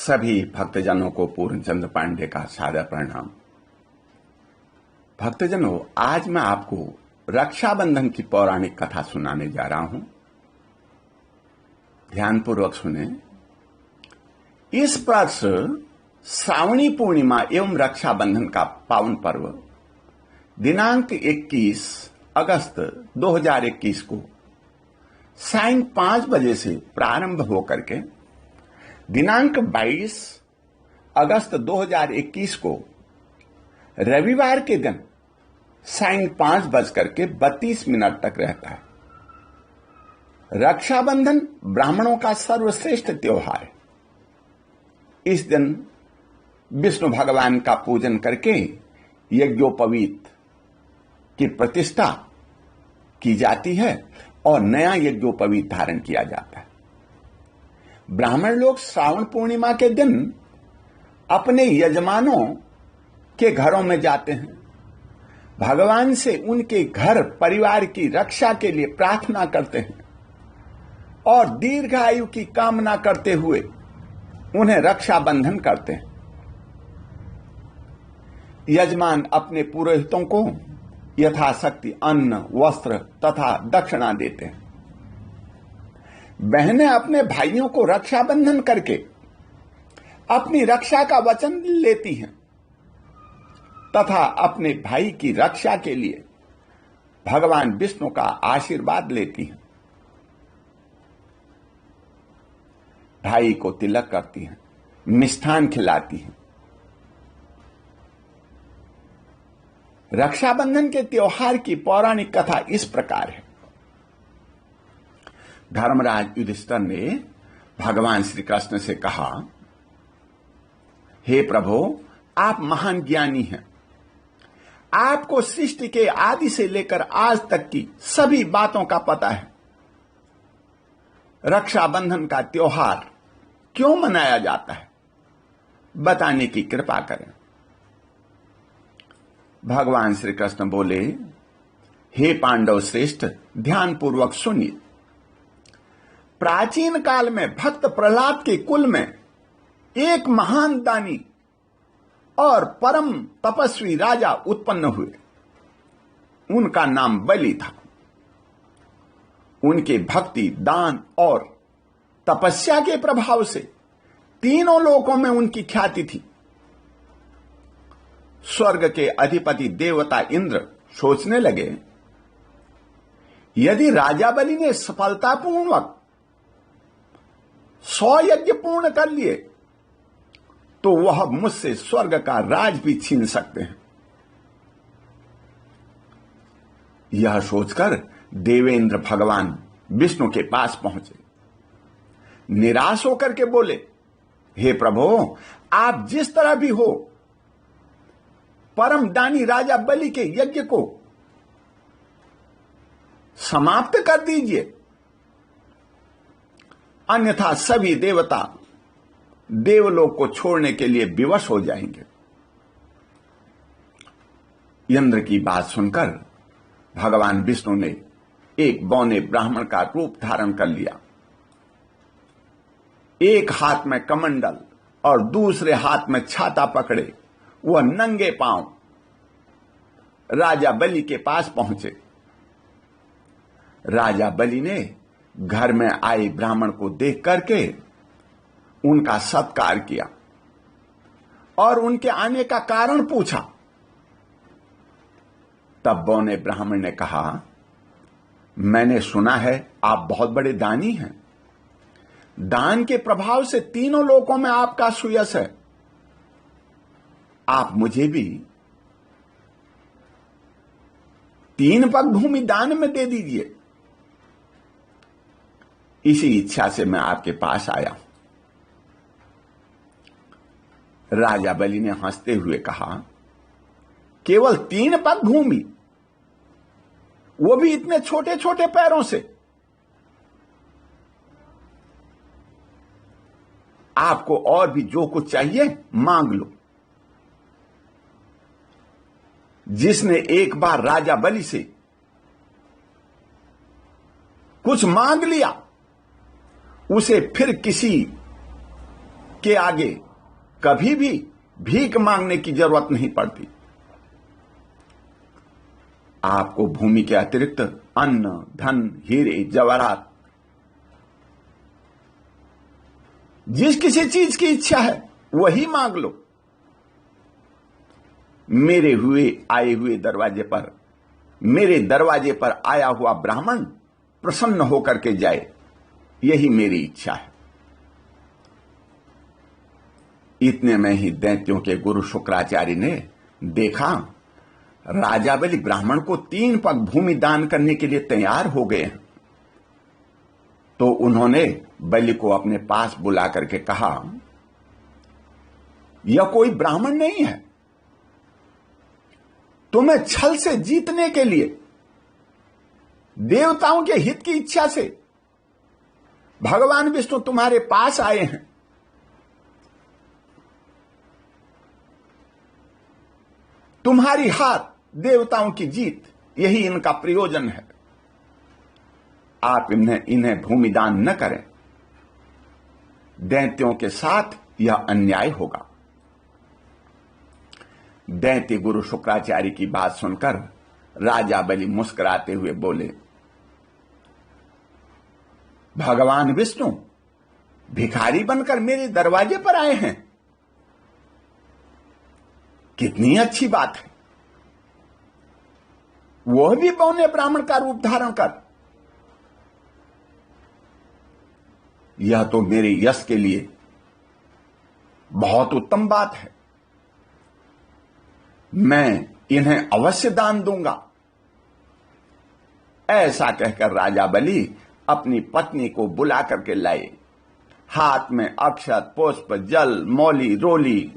सभी भक्तजनों को पूर्णचंद्र पांडे का सादर प्रणाम। भक्तजनों, आज मैं आपको रक्षाबंधन की पौराणिक कथा सुनाने जा रहा हूं। ध्यानपूर्वक सुने। इस वर्ष श्रावणी पूर्णिमा एवं रक्षाबंधन का पावन पर्व दिनांक 21 अगस्त 2021 को सायं 5 बजे से प्रारंभ होकर के दिनांक 22 अगस्त 2021 को रविवार के दिन सायं 5:32 तक रहता है। रक्षाबंधन ब्राह्मणों का सर्वश्रेष्ठ त्योहार है। इस दिन विष्णु भगवान का पूजन करके यज्ञोपवीत की प्रतिष्ठा की जाती है और नया यज्ञोपवीत धारण किया जाता है। ब्राह्मण लोग श्रावण पूर्णिमा के दिन अपने यजमानों के घरों में जाते हैं, भगवान से उनके घर परिवार की रक्षा के लिए प्रार्थना करते हैं और दीर्घायु की कामना करते हुए उन्हें रक्षाबंधन करते हैं। यजमान अपने पुरोहितों को यथाशक्ति अन्न, वस्त्र तथा दक्षिणा देते हैं। बहनें अपने भाइयों को रक्षाबंधन करके अपनी रक्षा का वचन लेती हैं तथा अपने भाई की रक्षा के लिए भगवान विष्णु का आशीर्वाद लेती हैं। भाई को तिलक करती हैं, मिष्ठान खिलाती हैं। रक्षाबंधन के त्योहार की पौराणिक कथा इस प्रकार है। धर्मराज युधिष्ठिर ने भगवान श्री कृष्ण से कहा, हे प्रभु, आप महान ज्ञानी हैं। आपको सृष्टि के आदि से लेकर आज तक की सभी बातों का पता है। रक्षाबंधन का त्योहार क्यों मनाया जाता है, बताने की कृपा करें। भगवान श्री कृष्ण बोले, हे पांडव श्रेष्ठ, ध्यानपूर्वक सुनिए। प्राचीन काल में भक्त प्रहलाद के कुल में एक महान दानी और परम तपस्वी राजा उत्पन्न हुए। उनका नाम बलि था। उनके भक्ति, दान और तपस्या के प्रभाव से तीनों लोकों में उनकी ख्याति थी। स्वर्ग के अधिपति देवता इंद्र सोचने लगे, यदि राजा बलि ने सफलतापूर्वक 100 यज्ञ पूर्ण कर लिए तो वह मुझसे स्वर्ग का राज भी छीन सकते हैं। यह सोचकर देवेंद्र भगवान विष्णु के पास पहुंचे। निराश होकर के बोले, हे प्रभु, आप जिस तरह भी हो परम दानी राजा बलि के यज्ञ को समाप्त कर दीजिए, अन्यथा सभी देवता देवलोक को छोड़ने के लिए विवश हो जाएंगे। इंद्र की बात सुनकर भगवान विष्णु ने एक बौने ब्राह्मण का रूप धारण कर लिया। एक हाथ में कमंडल और दूसरे हाथ में छाता पकड़े वह नंगे पांव राजा बलि के पास पहुंचे। राजा बलि ने घर में आए ब्राह्मण को देख करके उनका सत्कार किया और उनके आने का कारण पूछा। तब बौने ब्राह्मण ने कहा, मैंने सुना है आप बहुत बड़े दानी हैं। दान के प्रभाव से तीनों लोकों में आपका सुयश है। आप मुझे भी 3 पग भूमि दान में दे दीजिए। इसी इच्छा से मैं आपके पास आया हूं। राजा बलि ने हंसते हुए कहा, केवल 3 पग भूमि, वो भी इतने छोटे छोटे पैरों से? आपको और भी जो कुछ चाहिए मांग लो। जिसने एक बार राजा बलि से कुछ मांग लिया उसे फिर किसी के आगे कभी भी भीख मांगने की जरूरत नहीं पड़ती। आपको भूमि के अतिरिक्त अन्न, धन, हीरे, जवाहरात, जिस किसी चीज की इच्छा है वही मांग लो। मेरे दरवाजे पर आया हुआ ब्राह्मण प्रसन्न होकर के जाए, यही मेरी इच्छा है। इतने में ही दैत्यों के गुरु शुक्राचार्य ने देखा राजा बलि ब्राह्मण को 3 पग भूमि दान करने के लिए तैयार हो गए हैं। तो उन्होंने बलि को अपने पास बुला करके कहा, यह कोई ब्राह्मण नहीं है। तुम्हें छल से जीतने के लिए, देवताओं के हित की इच्छा से भगवान विष्णु तुम्हारे पास आए हैं। तुम्हारी हार, देवताओं की जीत, यही इनका प्रयोजन है। आप इन्हें भूमिदान न करें, दैत्यों के साथ यह अन्याय होगा। दैत्य गुरु शुक्राचार्य की बात सुनकर राजा बलि मुस्कुराते हुए बोले, भगवान विष्णु भिखारी बनकर मेरे दरवाजे पर आए हैं, कितनी अच्छी बात है। वह भी बौने ब्राह्मण का रूप धारण कर। यह तो मेरे यश के लिए बहुत उत्तम बात है। मैं इन्हें अवश्य दान दूंगा। ऐसा कहकर राजा बलि अपनी पत्नी को बुला करके लाए। हाथ में अक्षत, पुष्प, जल, मौली, रोली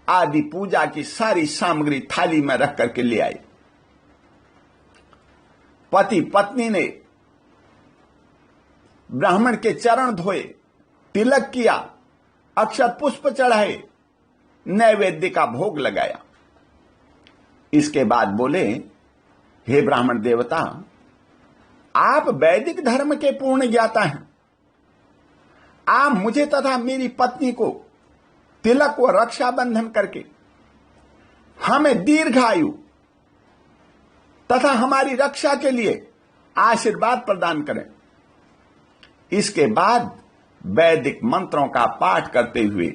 आदि पूजा की सारी सामग्री थाली में रख करके ले आए। पति पत्नी ने ब्राह्मण के चरण धोए, तिलक किया, अक्षत पुष्प चढ़ाए, नैवेद्य का भोग लगाया। इसके बाद बोले, हे ब्राह्मण देवता, आप वैदिक धर्म के पूर्ण ज्ञाता हैं। आप मुझे तथा मेरी पत्नी को तिलक व रक्षाबंधन करके हमें दीर्घायु तथा हमारी रक्षा के लिए आशीर्वाद प्रदान करें। इसके बाद वैदिक मंत्रों का पाठ करते हुए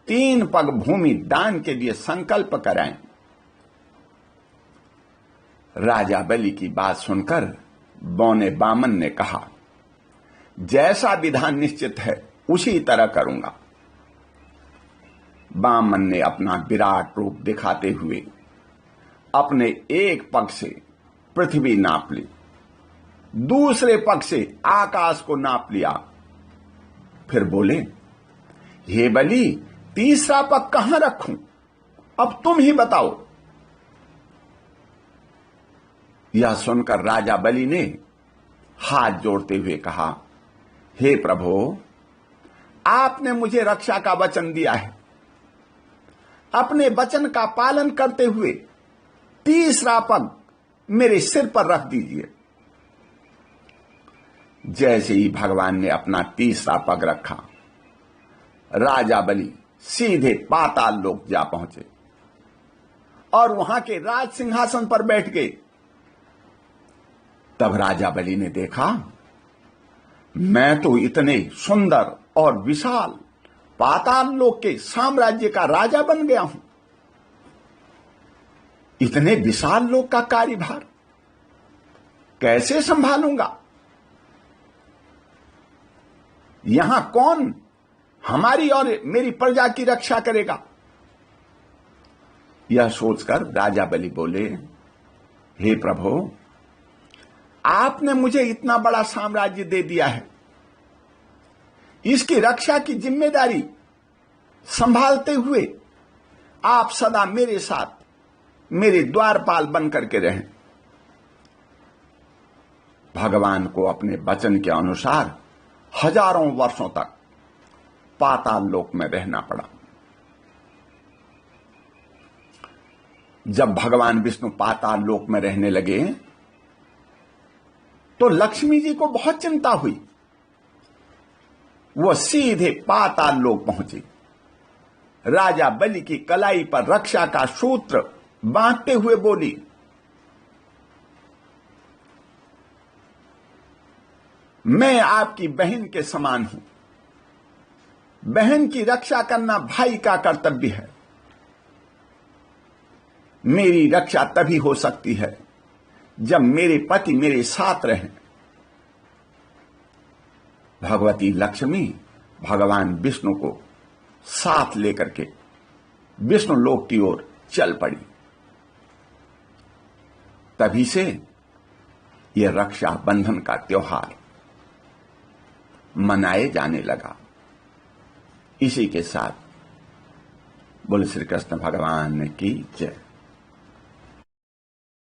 3 पग भूमि दान के लिए संकल्प कराएं। राजा बलि की बात सुनकर बौने बामन ने कहा, जैसा विधान निश्चित है उसी तरह करूंगा। बामन ने अपना विराट रूप दिखाते हुए अपने एक पग से पृथ्वी नाप ली, दूसरे पग से आकाश को नाप लिया। फिर बोले, हे बलि, तीसरा पग कहां रखूं? अब तुम ही बताओ। यह सुनकर राजा बलि ने हाथ जोड़ते हुए कहा, हे प्रभु, आपने मुझे रक्षा का वचन दिया है। अपने वचन का पालन करते हुए तीसरा पग मेरे सिर पर रख दीजिए। जैसे ही भगवान ने अपना तीसरा पग रखा, राजा बलि सीधे पाताल लोक जा पहुंचे और वहां के राज सिंहासन पर बैठ गए। तब राजा बलि ने देखा, मैं तो इतने सुंदर और विशाल पाताल लोक के साम्राज्य का राजा बन गया हूं। इतने विशाल लोक का कार्यभार कैसे संभालूंगा? यहां कौन हमारी और मेरी प्रजा की रक्षा करेगा? यह सोचकर राजा बलि बोले, हे प्रभु, आपने मुझे इतना बड़ा साम्राज्य दे दिया है। इसकी रक्षा की जिम्मेदारी संभालते हुए आप सदा मेरे साथ मेरे द्वारपाल बन करके रहें। भगवान को अपने वचन के अनुसार हजारों वर्षों तक पाताल लोक में रहना पड़ा। जब भगवान विष्णु पाताल लोक में रहने लगे तो लक्ष्मी जी को बहुत चिंता हुई। वो सीधे पाताल लोक पहुंची। राजा बलि की कलाई पर रक्षा का सूत्र बांधते हुए बोली, मैं आपकी बहन के समान हूं। बहन की रक्षा करना भाई का कर्तव्य है। मेरी रक्षा तभी हो सकती है जब मेरे पति मेरे साथ रहें। भगवती लक्ष्मी भगवान विष्णु को साथ लेकर के विष्णु लोक की ओर चल पड़ी। तभी से यह रक्षा बंधन का त्योहार मनाए जाने लगा। इसी के साथ बोले श्री कृष्ण भगवान की जय।